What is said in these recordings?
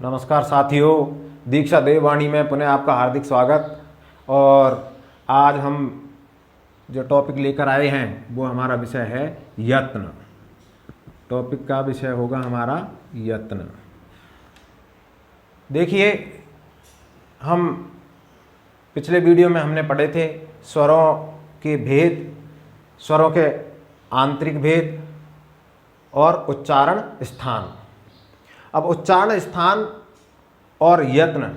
नमस्कार साथियों, दीक्षा देववाणी में पुनः आपका हार्दिक स्वागत। और आज हम जो टॉपिक लेकर आए हैं वो हमारा विषय है यत्न। टॉपिक का विषय होगा हमारा यत्न। देखिए, हम पिछले वीडियो में हमने पढ़े थे स्वरों के भेद, स्वरों के आंतरिक भेद और उच्चारण स्थान। अब उच्चारण स्थान और यत्न,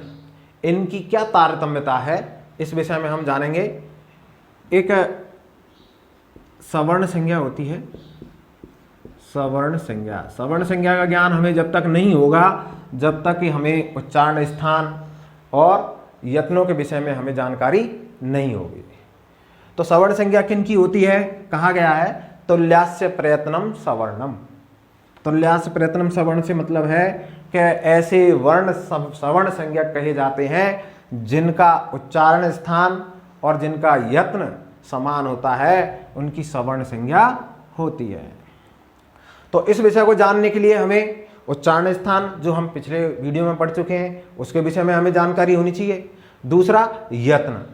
इनकी क्या तारतम्यता है, इस विषय में हम जानेंगे। एक सवर्ण संज्ञा होती है, सवर्ण संज्ञा। सवर्ण संज्ञा का ज्ञान हमें जब तक नहीं होगा, जब तक कि हमें उच्चारण स्थान और यत्नों के विषय में हमें जानकारी नहीं होगी। तो सवर्ण संज्ञा किन की होती है? कहा गया है तुल्यास्य प्रयत्नम सवर्णम। तुल्यास्य प्रयत्नम सवर्ण से मतलब है कि ऐसे वर्ण सवर्ण संज्ञा कहे जाते हैं जिनका उच्चारण स्थान और जिनका यत्न समान होता है, उनकी सवर्ण संज्ञा होती है। तो इस विषय को जानने के लिए हमें उच्चारण स्थान, जो हम पिछले वीडियो में पढ़ चुके हैं, उसके विषय में हमें जानकारी होनी चाहिए। दूसरा यत्न।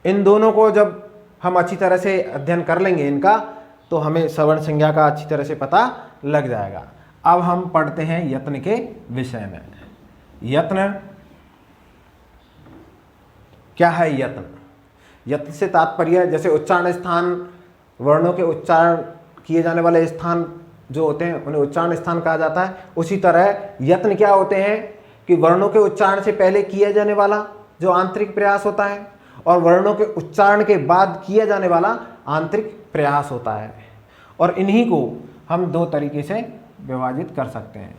इन दोनों को जब हम अच्छी तरह से अध्ययन कर लेंगे इनका, तो हमें सवर्ण संज्ञा का अच्छी तरह से पता लग जाएगा। अब हम पढ़ते हैं यत्न के विषय में। यत्न क्या है? यत्न, यत्न से तात्पर्य जैसे उच्चारण स्थान, वर्णों के उच्चारण किए जाने वाले स्थान जो होते हैं उन्हें उच्चारण स्थान कहा जाता है। उसी तरह यत्न क्या होते हैं कि वर्णों के उच्चारण से पहले किया जाने वाला जो आंतरिक प्रयास होता है और वर्णों के उच्चारण के बाद किया जाने वाला आंतरिक प्रयास होता है। और इन्हीं को हम दो तरीके से विभाजित कर सकते हैं।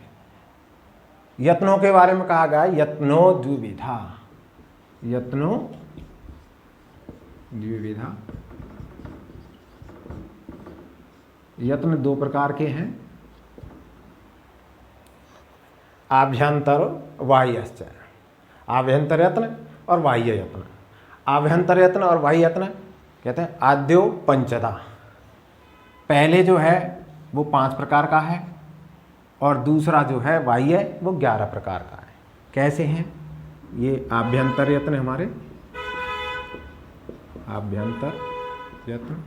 यत्नों के बारे में कहा गया यत्नो द्विविधा। यत्नो द्विविधा। यत्न दो प्रकार के हैं, आभ्यंतर बाह्यश्च। आभ्यंतर यत्न और बाह्य यत्न। आभ्यंतर यत्न और बाह्य यत्न कहते हैं आद्यो पंचदा। पहले जो है वो 5 प्रकार का है और दूसरा जो है बाह्य वो 11 प्रकार का है। कैसे हैं ये आभ्यंतर यत्न? हमारे आभ्यंतर यत्न।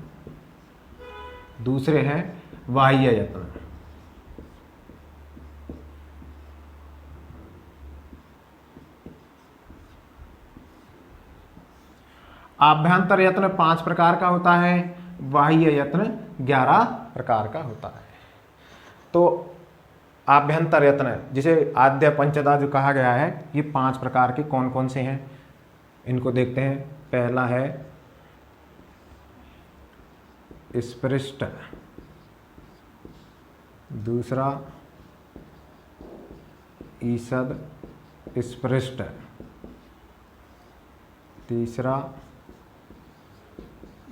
दूसरे हैं बाह्य यत्न। आभ्यंतर यत्न 5 प्रकार का होता है, बाह्य यत्न 11 प्रकार का होता है। तो आभ्यंतर यत्न, जिसे आद्य पंचदा जो कहा गया है, ये 5 प्रकार के कौन कौन से हैं, इनको देखते हैं। पहला है स्पृष्ट, दूसरा ईषद स्पृष्ट, तीसरा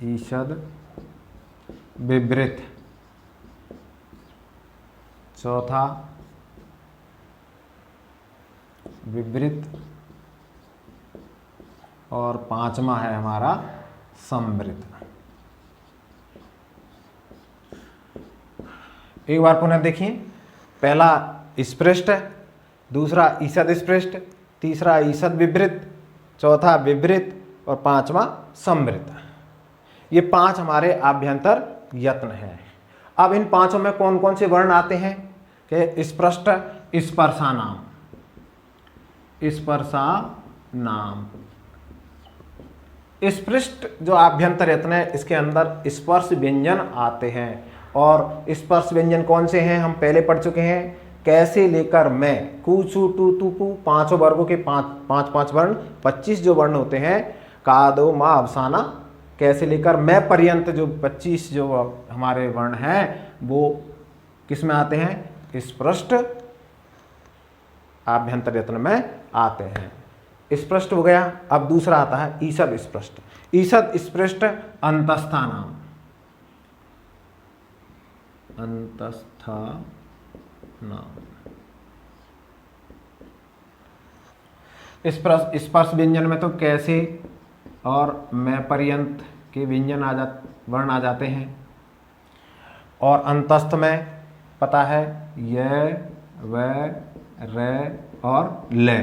ईषद विवृत, चौथा विवृत और 5वां है हमारा संवृत। एक बार पुनः देखिए। पहला स्पृष्ट, दूसरा ईषद स्पृष्ट, तीसरा ईषद विवृत, चौथा विवृत और 5वां संवृत। ये 5 हमारे आभ्यंतर यत्न हैं। अब इन 5 में कौन कौन से वर्ण आते हैं कि स्पष्ट स्पर्शानाम। स्पर्शानाम। स्पृष्ट जो आभ्यंतर यत्न है, इसके अंदर स्पर्श व्यंजन आते हैं। और स्पर्श व्यंजन कौन से हैं हम पहले पढ़ चुके हैं। कैसे लेकर मैं, कू चू टू तू पू, 5 वर्गों के 5 वर्ण, 25 जो वर्ण होते हैं, का दो मा अवसाना, कैसे लेकर मैं पर्यंत जो 25 जो हमारे वर्ण हैं वो किस में आते हैं? स्पष्ट आभ्यंतर यत्न में आते हैं। स्पष्ट हो गया। अब दूसरा आता है ईषद स्पष्ट। ईषद स्पष्ट अंतस्था नाम। अंतस्था नाम। स्पर्श व्यंजन में तो कैसे और मैं पर्यंत के व्यंजन वर्ण आ जाते हैं। और अंतस्थ में पता है य व रे और ले,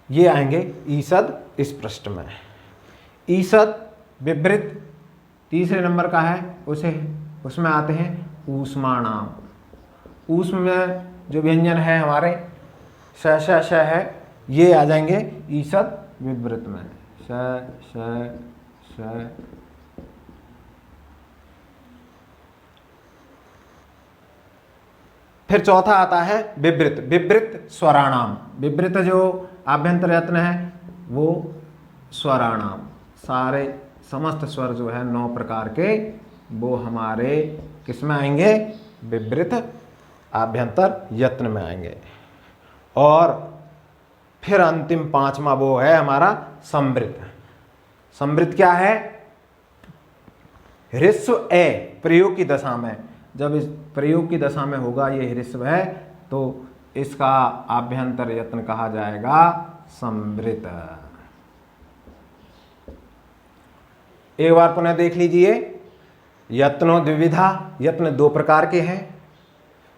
ये आएंगे ईसद इस पृष्ठ में। ईसद विवृत तीसरे नंबर का है, उसमें आते हैं ऊष्माणाम। ऊष्म में जो व्यंजन है हमारे श है, ये आ जाएंगे ईसद विवृत में। श फिर चौथा आता है विवृत। विवृत स्वराणाम। विवृत जो आभ्यंतर यत्न है वो स्वराणाम, सारे समस्त स्वर जो है 9 प्रकार के, वो हमारे किस में आएंगे? विवृत आभ्यंतर यत्न में आएंगे। और फिर अंतिम 5वां वो है हमारा संवृत। संवृत क्या है? ह्रस्व ए प्रयोग की दशा में, जब इस प्रयोग की दशा में होगा ये ह्रस्व है तो इसका आभ्यंतर यत्न कहा जाएगा संवृत। एक बार पुनः देख लीजिए, यत्नो द्विविधा। यत्न 2 प्रकार के हैं।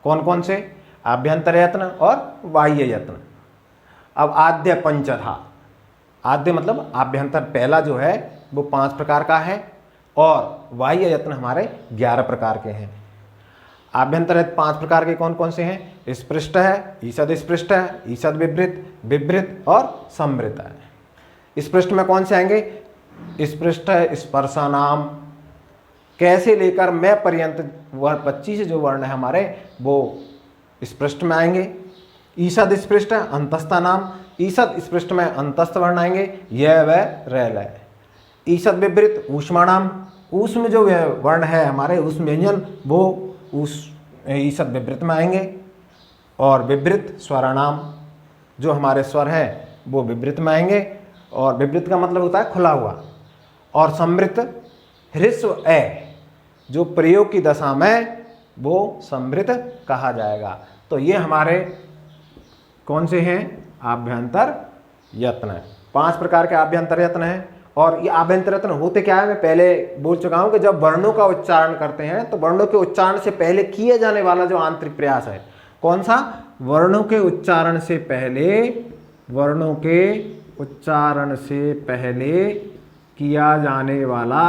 कौन कौन से? आभ्यंतर यत्न और बाह्य यत्न। अब आद्य पंचधा, आद्य मतलब आभ्यंतर पहला जो है वो 5 प्रकार का है और बाह्य यत्न हमारे 11 प्रकार के हैं। आभ्यंतर यत्न 5 प्रकार के कौन कौन से हैं? स्पृष्ट है, ईसद स्पृष्ट है, ईसद विवृत, विवृत और संवृत है। स्पृष्ट में कौन से आएंगे? स्पृष्ट है स्पर्शानाम, कैसे लेकर मैं पर्यंत वह 25 जो वर्ण है हमारे वो स्पृष्ट में आएंगे। ईसद स्पृष्ट है अंतस्था नाम, ईसद स्पृष्ट में अंतस्थ वर्ण आएंगे, यह व रैल है। ईसद विवृत ऊष्माणाम, ऊष्म जो वर्ण है हमारे ऊष्म व्यंजन वो ईसद विवृत में आएंगे। और विवृत स्वराणाम, जो हमारे स्वर है वो विवृत में आएंगे। और विवृत का मतलब होता है खुला हुआ। और संवृत ह्रस्व ए जो प्रयोग की दशा में वो संवृत कहा जाएगा। तो ये हमारे कौन से हैं? आभ्यंतर यत्न। 5 प्रकार के आभ्यंतर यत्न हैं। और ये आभ्यंतर यत्न होते क्या है? मैं पहले बोल चुका हूं कि जब वर्णों का उच्चारण करते हैं तो वर्णों के उच्चारण से पहले किए जाने वाला जो आंतरिक प्रयास है, कौन सा? वर्णों के उच्चारण से पहले, वर्णों के उच्चारण से पहले किया जाने वाला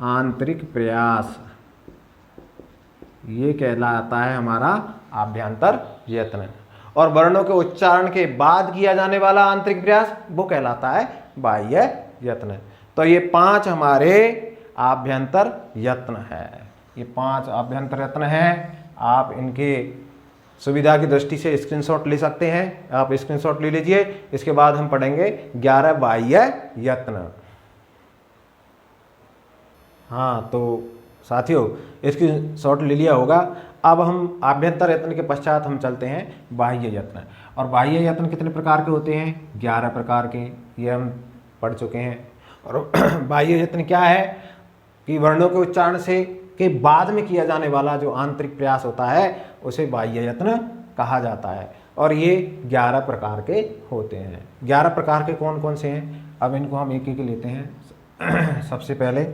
आंतरिक प्रयास, ये कहलाता है हमारा आभ्यंतर यत्न। और वर्णों के उच्चारण के बाद किया जाने वाला आंतरिक प्रयास वो कहलाता है बाह्य यत्न। तो ये 5 हमारे आभ्यंतर यत्न है। ये 5 आभ्यंतर यत्न हैं। आप इनके सुविधा की दृष्टि से स्क्रीनशॉट ले सकते हैं। आप स्क्रीनशॉट ले लीजिए। इसके बाद हम पढ़ेंगे 11 बाह्य यत्न। हाँ तो साथियों इसकी शॉट ले लिया होगा। अब हम आभ्यंतर यत्न के पश्चात हम चलते हैं बाह्य यत्न। और बाह्य यत्न कितने प्रकार के होते हैं? 11 प्रकार के, ये हम पढ़ चुके हैं। और बाह्य यत्न क्या है कि वर्णों के उच्चारण से के बाद में किया जाने वाला जो आंतरिक प्रयास होता है उसे बाह्य यत्न कहा जाता है। और ये 11 प्रकार के होते हैं। 11 प्रकार के कौन कौन से हैं? अब इनको हम एक एक लेते हैं। सबसे पहले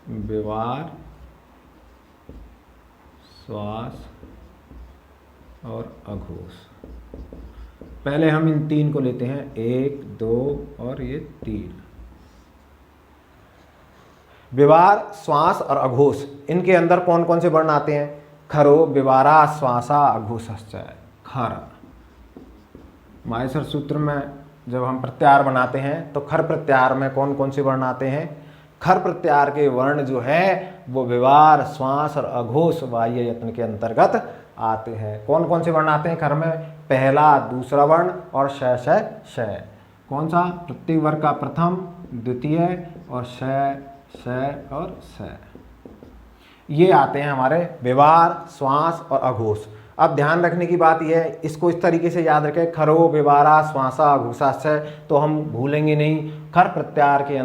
व्यवहार, श्वास और अघोष। पहले हम इन 3 को लेते हैं, 1, 2 और ये 3। व्यवहार, श्वास और अघोष, इनके अंदर कौन कौन से वर्ण आते हैं? खरो, व्यवहारा, श्वासा, अघोषश्च। खर, माहेश्वर सूत्र में जब हम प्रत्याहार बनाते हैं तो खर प्रत्याहार में कौन कौन से वर्ण आते हैं? खर प्रत्याहार के वर्ण जो है वो व्यवहार, श्वास और अघोष बाह्य यत्न के अंतर्गत आते हैं। कौन कौन से वर्ण आते हैं खर में? पहला, दूसरा वर्ण और श। कौन सा? प्रत्येक वर्ग का प्रथम, द्वितीय और श और स, ये आते हैं हमारे व्यवहार, श्वास और अघोष। अब ध्यान रखने की बात यह है, इसको इस तरीके से याद रखें, खरो, व्यवहारा, श्वासा, अघोषाश्च, तो हम भूलेंगे नहीं। खर प्रत्याहार के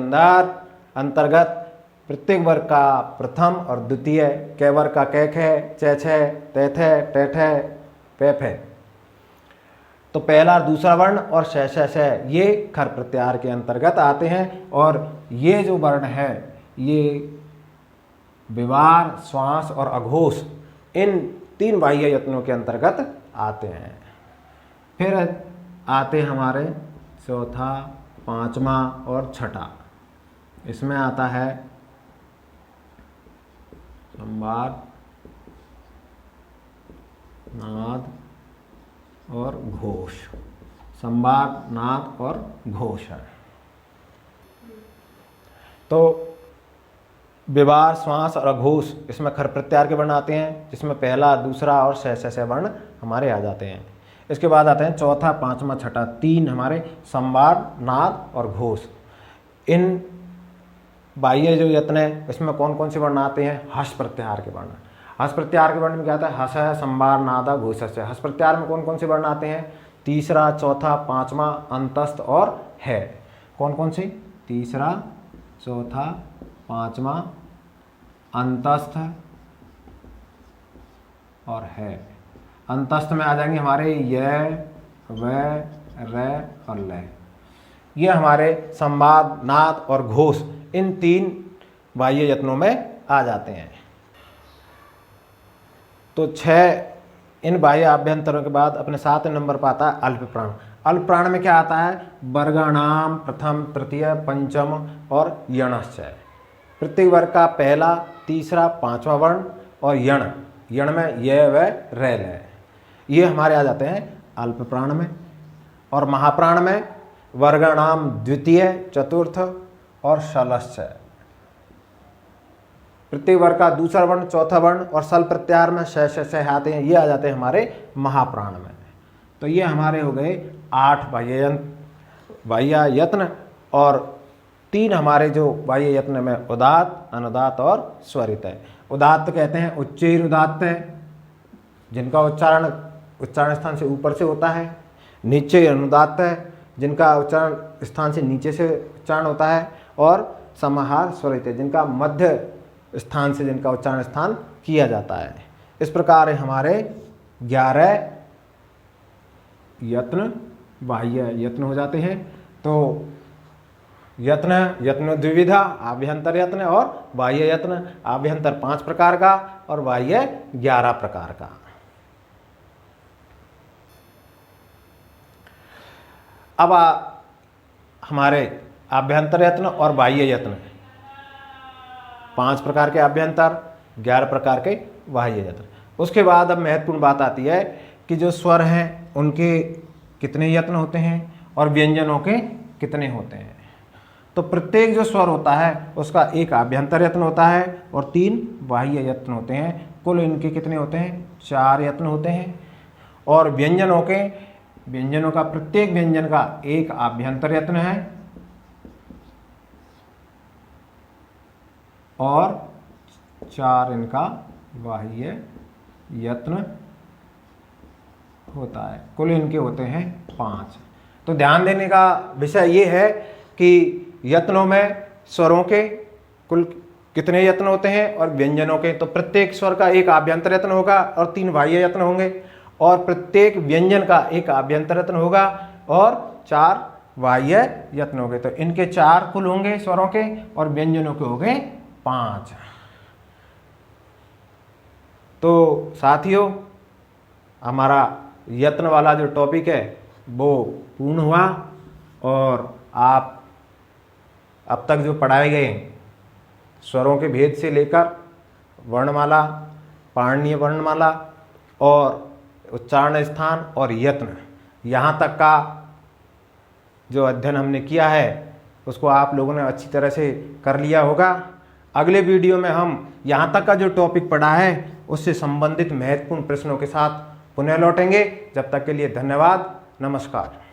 अंतर्गत प्रत्येक वर्ग का प्रथम और द्वितीय, कै वर्ग का कैख है, चैछ है, तैथ है, टैठ है, पैफ है, तो पहला दूसरा वर्ण और श ये खर प्रत्याहार के अंतर्गत आते हैं। और ये जो वर्ण है ये विवार, श्वास और अघोष इन 3 बाह्य यत्नों के अंतर्गत आते हैं। फिर आते हमारे चौथा, 5वां और 6ठा। इसमें आता है संवाद, नाद और घोष। संवाद, नाद और घोष है। तो विवार, श्वास और अघोष इसमें खर प्रत्याहार के वर्ण आते हैं, जिसमें पहला, दूसरा और श वर्ण हमारे आ जाते हैं। इसके बाद आते हैं चौथा, 5वां, 6ठा, 3 हमारे संवाद, नाद और घोष। इन बाह्य जो यत्न है इसमें कौन कौन से वर्ण आते हैं? हस प्रत्याहार के वर्ण। हस प्रत्याहार के वर्ण में क्या आता है? हस है, संवार, नादा, घोष है। हस प्रत्याहार में कौन कौन से वर्ण आते हैं? तीसरा, चौथा, 5वां, अंतस्थ और है। कौन कौन से? तीसरा, चौथा, 5वां, अंतस्थ और है। अंतस्थ में आ जाएंगे हमारे य, व, र और ल। ये हमारे संवाद, नाद और घोष इन 3 बाह्य यत्नों में आ जाते हैं। तो 6 इन बाह्य आभ्यंतरों के बाद अपने 7 नंबर पर आता है अल्प प्राण। अल्प प्राण में क्या आता है? वर्गाणाम प्रथम, तृतीय, पंचम और यणश्च। प्रत्येक वर्ग का पहला, तीसरा, 5वां वर्ण और यण। यण में य, व, र, ल। ये हमारे आ जाते हैं अल्प प्राण में। और महाप्राण में वर्गाणाम द्वितीय, चतुर्थ और शलश्च। प्रत्येक वर्ग का दूसरा वर्ण, चौथा वर्ण और सल प्रत्याहार में श आते हैं। ये आ जाते हैं हमारे महाप्राण में। तो ये हमारे हो गए 8 बाह्य यत्न और 3 हमारे जो बाह्य यत्न में उदात्त, अनुदात्त और स्वरित है। उदात्त कहते हैं उच्चैर उदात्त है, जिनका उच्चारण स्थान से ऊपर से होता है। नीचे अनुदात्त है, जिनका उच्चारण स्थान से नीचे से उच्चारण होता है। और समाहार स्वरित है, जिनका मध्य स्थान से जिनका उच्चारण स्थान किया जाता है। इस प्रकार हमारे 11 यत्न बाह्य यत्न हो जाते हैं। तो यत्न द्विविधा, आभ्यंतर यत्न और बाह्य यत्न। आभ्यंतर 5 प्रकार का और बाह्य 11 प्रकार का। अब हमारे आभ्यंतर यत्न और बाह्य यत्न, 5 प्रकार के आभ्यंतर, 11 प्रकार के बाह्य यत्न। उसके बाद अब महत्वपूर्ण बात आती है कि जो स्वर हैं उनके कितने यत्न होते हैं और व्यंजनों के कितने होते हैं। तो प्रत्येक जो स्वर होता है उसका एक आभ्यंतर यत्न होता है और 3 बाह्य यत्न होते हैं। कुल इनके कितने होते हैं? 4 यत्न होते हैं। और व्यंजनों का प्रत्येक व्यंजन का एक आभ्यंतर यत्न है और 4 इनका बाह्य यत्न होता है। कुल इनके होते हैं 5। तो ध्यान देने का विषय ये है कि यत्नों में स्वरों के कुल कितने यत्न होते हैं और व्यंजनों के। तो प्रत्येक स्वर का एक आभ्यंतर यत्न होगा और 3 बाह्य यत्न होंगे और प्रत्येक व्यंजन का एक आभ्यंतर यत्न होगा और 4 बाह्य यत्न होंगे। तो इनके 4 कुल होंगे स्वरों के और व्यंजनों के हो गए 5। तो साथियों, हमारा यत्न वाला जो टॉपिक है वो पूर्ण हुआ और आप अब तक जो पढ़ाए गए स्वरों के भेद से लेकर वर्णमाला, पाणनीय वर्णमाला और उच्चारण स्थान और यत्न, यहाँ तक का जो अध्ययन हमने किया है उसको आप लोगों ने अच्छी तरह से कर लिया होगा। अगले वीडियो में हम यहाँ तक का जो टॉपिक पढ़ा है उससे संबंधित महत्वपूर्ण प्रश्नों के साथ पुनः लौटेंगे। जब तक के लिए धन्यवाद, नमस्कार।